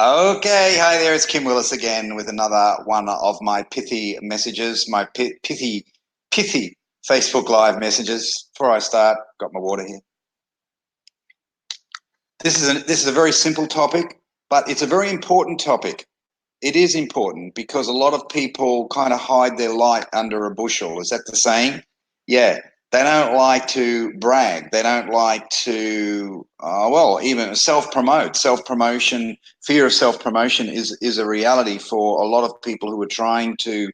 Okay, hi there, it's Kim Willis again with another one of my pithy messages, my pithy Facebook Live messages. Before I start, got my water here. This is a very simple topic, but it's a very important topic. It is important because a lot of people kind of hide their light under a bushel. Is that the saying? Yeah. They don't like to brag. They don't like to, even self-promote. Self-promotion, fear of self-promotion is a reality for a lot of people who are trying to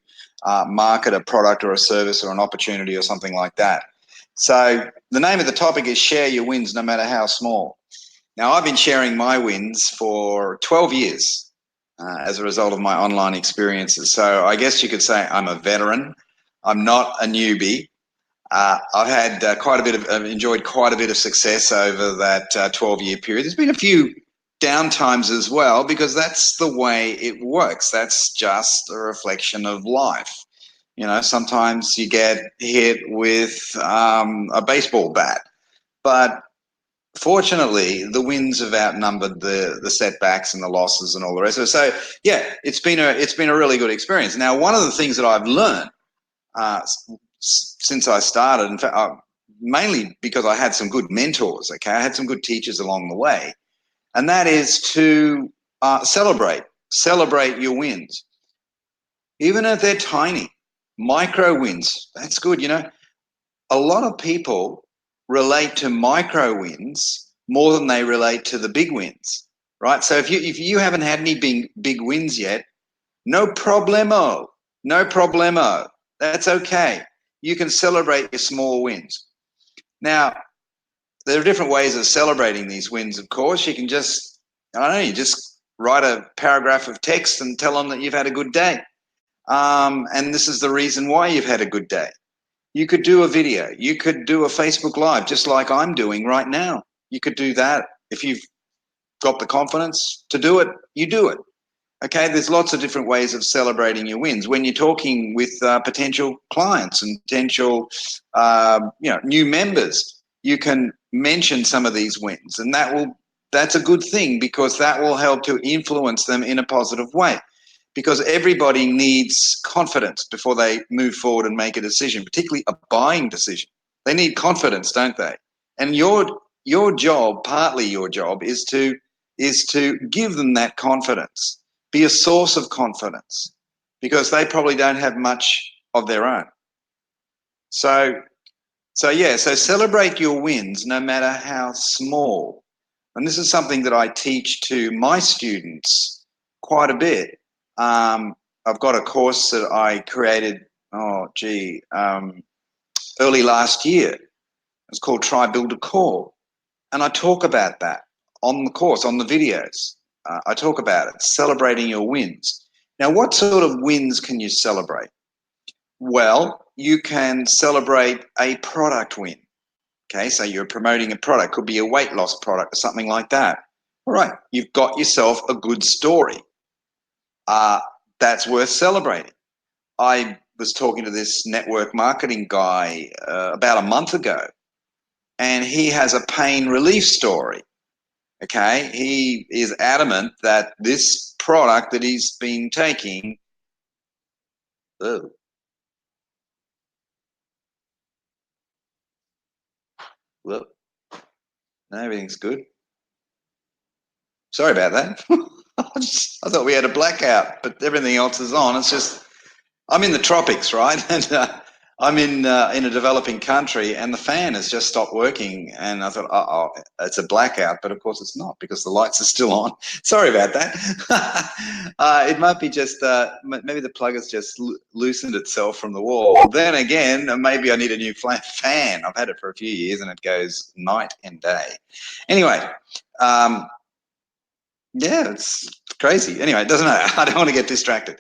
market a product or a service or an opportunity or something like that. So the name of the topic is Share Your Wins No Matter How Small. Now, I've been sharing my wins for 12 years as a result of my online experiences. So I guess you could say I'm a veteran. I'm not a newbie. I've had I've enjoyed quite a bit of success over that 12-year period. There's been a few downtimes as well because that's the way it works. That's just a reflection of life. You know, sometimes you get hit with a baseball bat, but fortunately, the wins have outnumbered the setbacks and the losses and all the rest of it. So yeah, it's been a really good experience. Now, one of the things that I've learned uh, since I started, in fact, mainly because I had some good mentors. Okay, I had some good teachers along the way, and that is to celebrate your wins, even if they're tiny, micro wins. That's good. You know, a lot of people relate to micro wins more than they relate to the big wins, right? So if you haven't had any big wins yet, no problemo, no problemo. That's okay. You can celebrate your small wins. Now, there are different ways of celebrating these wins. Of course, you can just, I don't know, you just write a paragraph of text and tell them that you've had a good day. And this is the reason why you've had a good day. You could do a video. You could do a Facebook Live, just like I'm doing right now. You could do that. If you've got the confidence to do it, you do it. Okay, there's lots of different ways of celebrating your wins. When you're talking with potential clients and potential, new members, you can mention some of these wins, and that's a good thing because that will help to influence them in a positive way because everybody needs confidence before they move forward and make a decision, particularly a buying decision. They need confidence, don't they? And your job, partly your job, is to give them that confidence, be a source of confidence, because they probably don't have much of their own. So so celebrate your wins no matter how small. And this is something that I teach to my students quite a bit. I've got a course that I created, early last year. It's called Try Build a Core. And I talk about that on the course, on the videos. I talk about it, celebrating your wins. Now, what sort of wins can you celebrate? Well, you can celebrate a product win. Okay, so you're promoting a product, could be a weight loss product or something like that. All right, you've got yourself a good story. Uh, that's worth celebrating. I was talking to this network marketing guy about a month ago, and he has a pain relief story. Okay, he is adamant that this product that he's been taking, oh, look, no, everything's good. Sorry about that. I thought we had a blackout, but everything else is on. It's just I'm in the tropics, right? And I'm in a developing country, and the fan has just stopped working. And I thought, oh, it's a blackout, but of course it's not because the lights are still on. Sorry about that. It might be just maybe the plug has just loosened itself from the wall. Then again, maybe I need a new fan. I've had it for a few years, and it goes night and day. Anyway. Yeah, it's crazy. Anyway, it doesn't matter. I don't want to get distracted.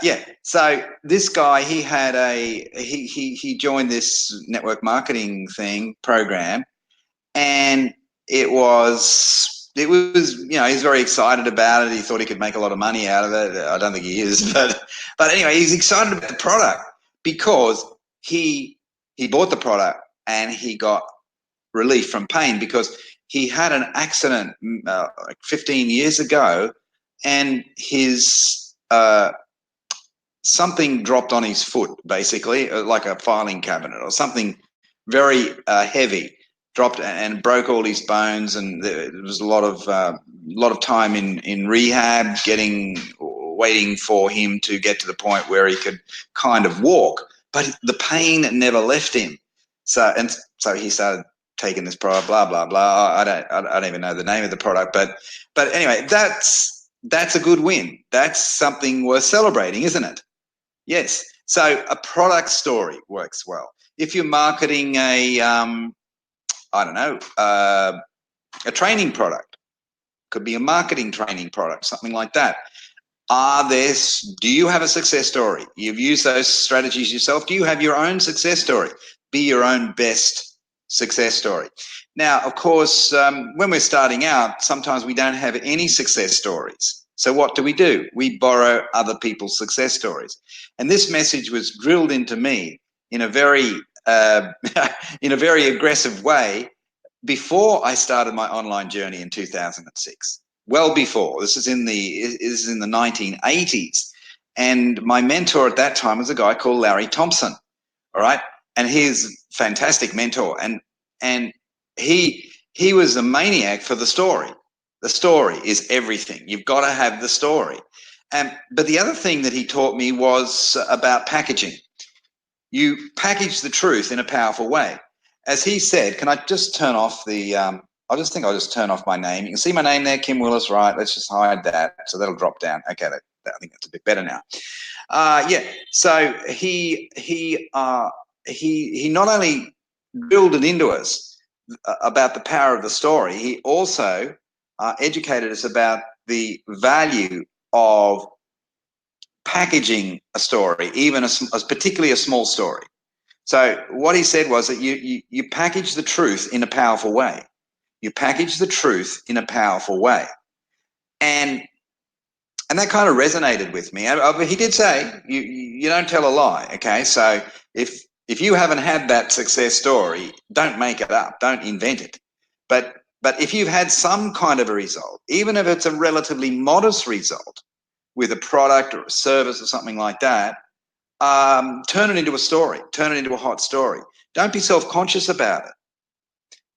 Yeah. So this guy, he joined this network marketing program, and it was he's very excited about it. He thought he could make a lot of money out of it. I don't think he is, but anyway, he's excited about the product because he bought the product and he got relief from pain because he had an accident like 15 years ago and his something dropped on his foot, basically, like a filing cabinet or something very heavy, dropped and broke all his bones, and there was a lot of time in rehab, waiting for him to get to the point where he could kind of walk, but the pain never left him. So he started taking this product, blah blah blah. I don't even know the name of the product, but anyway, that's a good win. That's something worth celebrating, isn't it? Yes. So a product story works well. If you're marketing a training product, could be a marketing training product, something like that. Do you have a success story? You've used those strategies yourself. Do you have your own success story? Be your own best success story. Now, of course, when we're starting out, sometimes we don't have any success stories. So what do? We borrow other people's success stories. And this message was drilled into me in a very in a very aggressive way before I started my online journey in 2006. Well before. This is in the 1980s. And my mentor at that time was a guy called Larry Thompson. All right. And he's a fantastic mentor. And he was a maniac for the story. The story is everything. You've got to have the story. But the other thing that he taught me was about packaging. You package the truth in a powerful way. As he said, can I just turn off I'll just turn off my name. You can see my name there, Kim Willis, right? Let's just hide that. So that'll drop down. Okay, I think that's a bit better now. Yeah. So he not only drilled it into us about the power of the story, he also educated us about the value of packaging a story, even particularly a small story. So what he said was that you package the truth in a powerful way. You package the truth in a powerful way. And that kind of resonated with me. He did say, you don't tell a lie, okay? So if you haven't had that success story, don't make it up, don't invent it. But if you've had some kind of a result, even if it's a relatively modest result with a product or a service or something like that, turn it into a story, turn it into a hot story. Don't be self-conscious about it.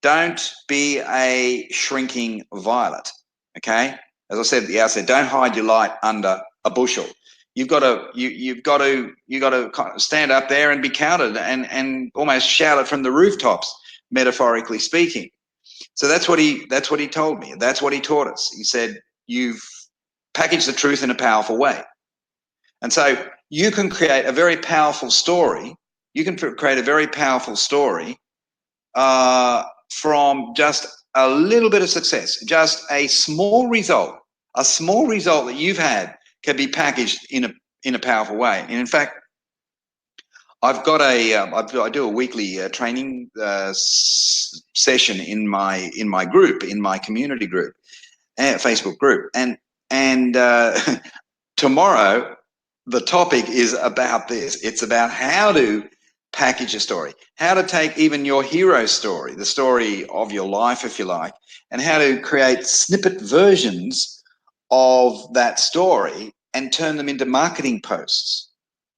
Don't be a shrinking violet, okay? As I said at the outset, don't hide your light under a bushel. You've got to kind of stand up there and be counted and almost shout it from the rooftops, metaphorically speaking. So that's what he told me. That's what he taught us. He said, you've packaged the truth in a powerful way. And so you can create a very powerful story. You can create a very powerful story from just a little bit of success, just a small result that you've had can be packaged in a powerful way. And in fact, I've got I do a weekly training session in my group, in my community group, Facebook group, and tomorrow the topic is about this. It's about how to package a story, how to take even your hero story, the story of your life, if you like, and how to create snippet versions of that story and turn them into marketing posts,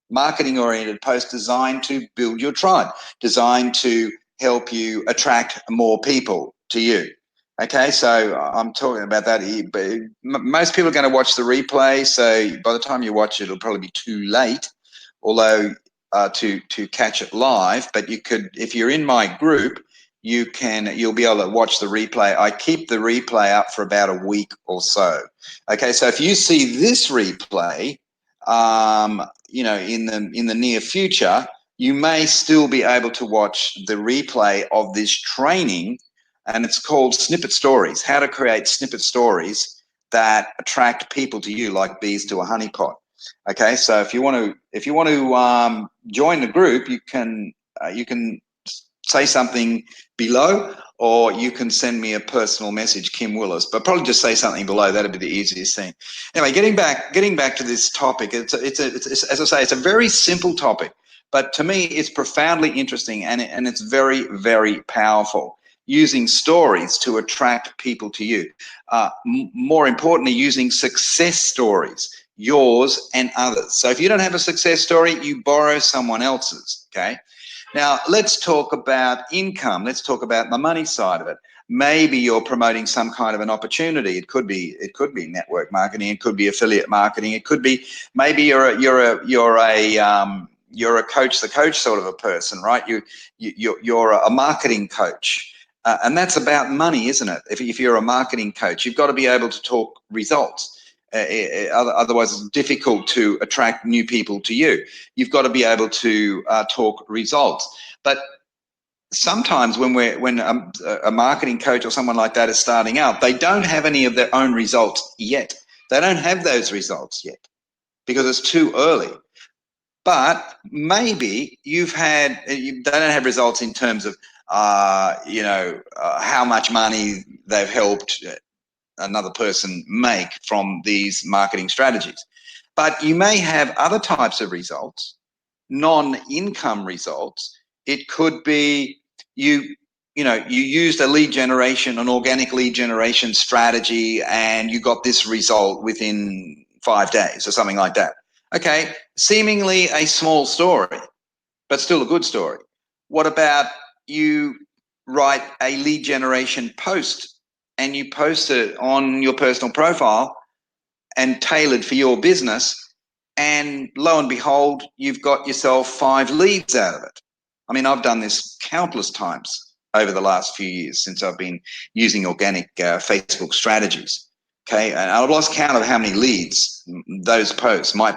marketing-oriented posts designed to build your tribe, designed to help you attract more people to you. Okay, so I'm talking about that. But most people are going to watch the replay, so by the time you watch it, it'll probably be too late, although to catch it live. But you could, if you're in my group, you'll be able to watch the replay. I keep the replay up for about a week or so. Okay, so if you see this replay, in the near future, you may still be able to watch the replay of this training. And it's called Snippet Stories, how to create snippet stories that attract people to you like bees to a honeypot. Okay, so if you want to join the group, you can say something below, or you can send me a personal message, Kim Willis. But probably just say something below. That'd be the easiest thing. Anyway, getting back to this topic, it's as I say, it's a very simple topic, but to me, it's profoundly interesting and it's very, very powerful. using stories to attract people to you. More importantly, using success stories, yours and others. So if you don't have a success story, you borrow someone else's, okay? Now, let's talk about income. Let's talk about the money side of it. Maybe you're promoting some kind of an opportunity. It could be network marketing. It could be affiliate marketing. It could be maybe you're a coach the coach sort of a person, right? You're a marketing coach, and that's about money, isn't it? If you're a marketing coach, you've got to be able to talk results. Otherwise, it's difficult to attract new people to you. You've got to be able to talk results. But sometimes when a marketing coach or someone like that is starting out, they don't have any of their own results yet. They don't have those results yet because it's too early. But maybe they don't have results in terms of how much money they've helped another person make from these marketing strategies. But you may have other types of results, non-income results. It could be you used an organic lead generation strategy, and you got this result within 5 days or something like that. Okay, seemingly a small story, but still a good story. What about you write a lead generation post and you post it on your personal profile and tailored for your business, and lo and behold, you've got yourself 5 leads out of it. I mean, I've done this countless times over the last few years since I've been using organic Facebook strategies. Okay, and I've lost count of how many leads those posts, my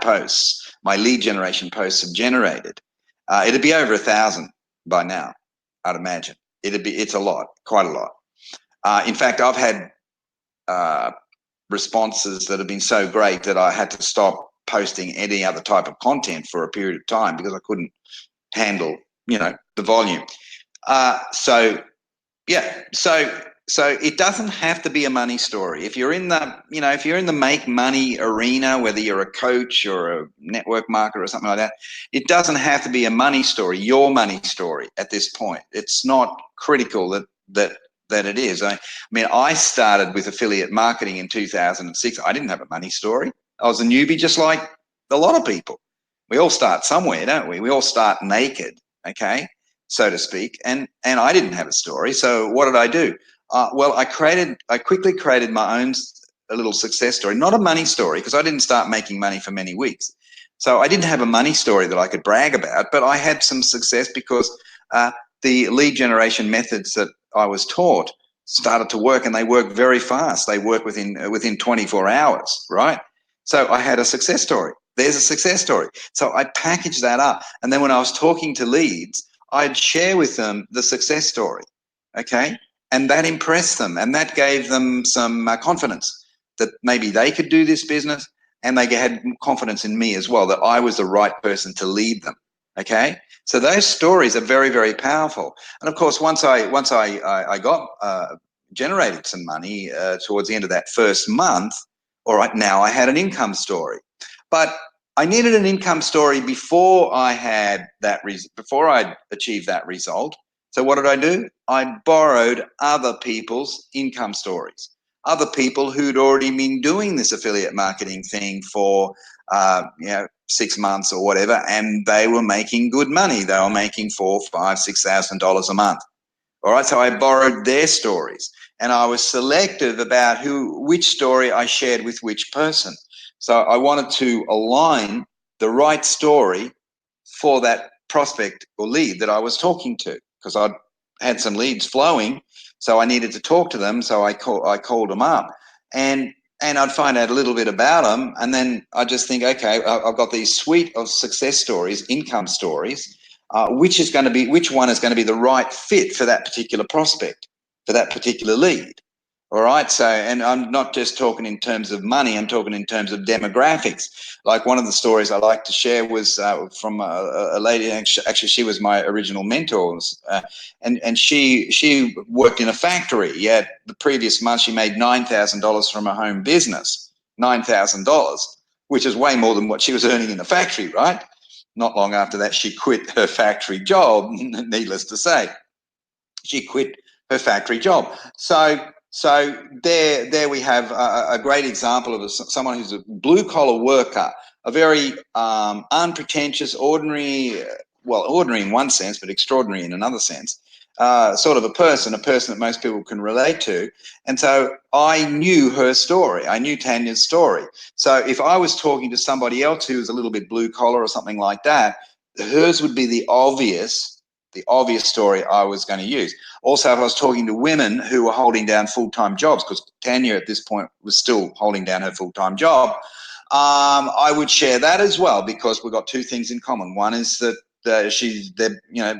lead generation posts have generated. It'd be over 1,000 by now, I'd imagine. It's a lot, quite a lot. In fact, I've had responses that have been so great that I had to stop posting any other type of content for a period of time because I couldn't handle, the volume. So it doesn't have to be a money story. If you're in the make money arena, whether you're a coach or a network marketer or something like that, it doesn't have to be a money story, your money story at this point. It's not critical that it is. I mean, I started with affiliate marketing in 2006. I didn't have a money story. I was a newbie just like a lot of people. We all start somewhere, don't we? We all start naked, okay, so to speak. And I didn't have a story. So what did I do? Well, I quickly created my own a little success story, not a money story, because I didn't start making money for many weeks. So I didn't have a money story that I could brag about, but I had some success because the lead generation methods that I was taught started to work, and they work very fast. They work within 24 hours, right? So I had a success story. There's a success story. So I packaged that up. And then when I was talking to leads, I'd share with them the success story, okay? And that impressed them, and that gave them some confidence that maybe they could do this business, and they had confidence in me as well, that I was the right person to lead them, okay? So those stories are very, very powerful. And of course, once I got generated some money towards the end of that first month, all right, now I had an income story. But I needed an income story before I had that before I achieved that result. So what did I do? I borrowed other people's income stories, other people who'd already been doing this affiliate marketing thing for 6 months or whatever, and they were making good money. They were making $4,000, $5,000, $6,000 a month. All right, so I borrowed their stories, and I was selective about which story I shared with which person. So I wanted to align the right story for that prospect or lead that I was talking to, because I'd had some leads flowing, so I needed to talk to them. So I called them up, and I'd find out a little bit about them, and then I just think, okay, I've got these suite of success stories, income stories. Which one is going to be the right fit for that particular prospect, for that particular lead? All right. So, and I'm not just talking in terms of money, I'm talking in terms of demographics. Like one of the stories I like to share was from a lady, actually she was my original mentor, and she worked in a factory. Yeah, the previous month she made $9,000 from her home business, $9,000, which is way more than what she was earning in the factory, right? Not long after that, she quit her factory job, needless to say. She quit her factory job. So there we have a great example of someone who's a blue collar worker, a very unpretentious, ordinary, well, ordinary in one sense, but extraordinary in another sense, sort of a person that most people can relate to. And so I knew her story. I knew Tanya's story. So if I was talking to somebody else who was a little bit blue collar or something like that, hers would be the obvious story I was going to use. Also, if I was talking to women who were holding down full-time jobs, because Tanya at this point was still holding down her full-time job, I would share that as well, because we've got two things in common. One is that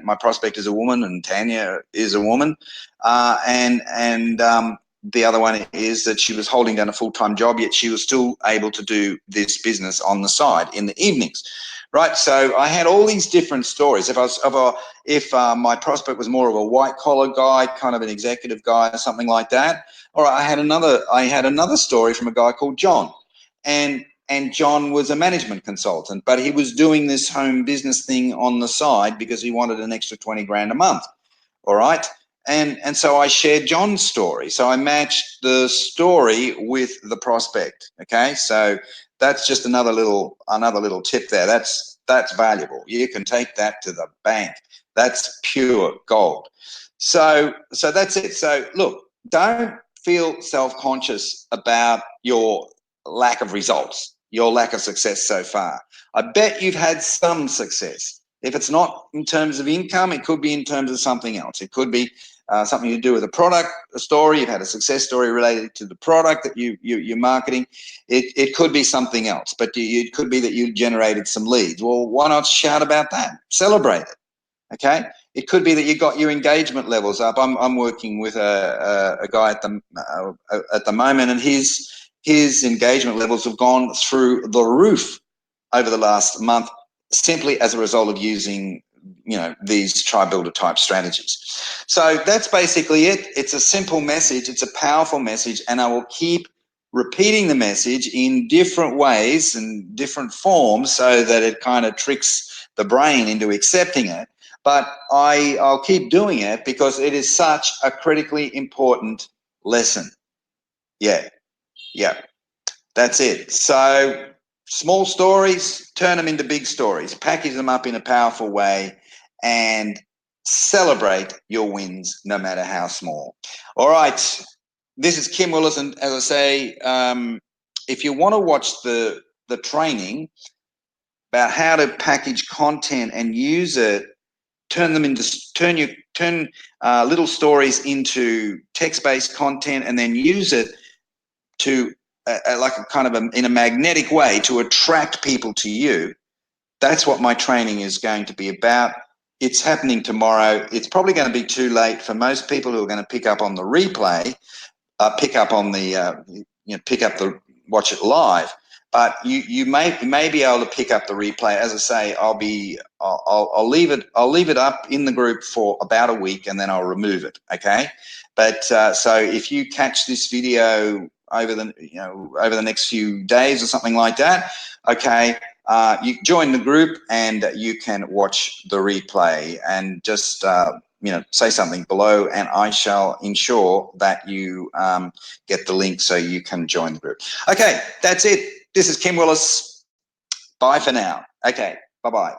my prospect is a woman and Tanya is a woman, and the other one is that she was holding down a full-time job, yet she was still able to do this business on the side in the evenings. Right, so I had all these different stories. If my prospect was more of a white-collar guy, kind of an executive guy, or something like that, or I had another story from a guy called John, and John was a management consultant, but he was doing this home business thing on the side because he wanted an extra 20 grand a month. All right, and so I shared John's story. So I matched the story with the prospect. Okay, so that's just another little tip there. That's valuable. You can take that to the bank. That's pure gold. So that's it. So look, don't feel self-conscious about your lack of results, your lack of success so far. I bet you've had some success. If it's not in terms of income, it could be in terms of something else. It could be something to do with a product, a story. You've had a success story related to the product that you're marketing. It could be something else, but it could be that you generated some leads. Well, why not shout about that? Celebrate it, okay? It could be that you got your engagement levels up. I'm working with a guy at the moment, and his engagement levels have gone through the roof over the last month, simply as a result of using these tri-builder type strategies. So that's basically it. It's a simple message. It's a powerful message, and I will keep repeating the message in different ways and different forms so that it kind of tricks the brain into accepting it. But I'll keep doing it because it is such a critically important lesson. Yeah, that's it. So small stories, turn them into big stories, package them up in a powerful way, and celebrate your wins, no matter how small. All right, this is Kim Willis, and as I say, if you want to watch the training about how to package content and use it, turn little stories into text-based content, and then use it to like a kind of in a magnetic way to attract people to you. That's what my training is going to be about. It's happening tomorrow. It's probably going to be too late for most people who are going to pick up on the replay, watch it live. But you may be able to pick up the replay. As I say, I'll leave it up in the group for about a week, and then I'll remove it. Okay, but so if you catch this video over the next few days or something like that, okay, you join the group and you can watch the replay, and just say something below, and I shall ensure that you get the link so you can join the group. Okay, that's it. This is Kim Willis. Bye for now. Okay, bye-bye.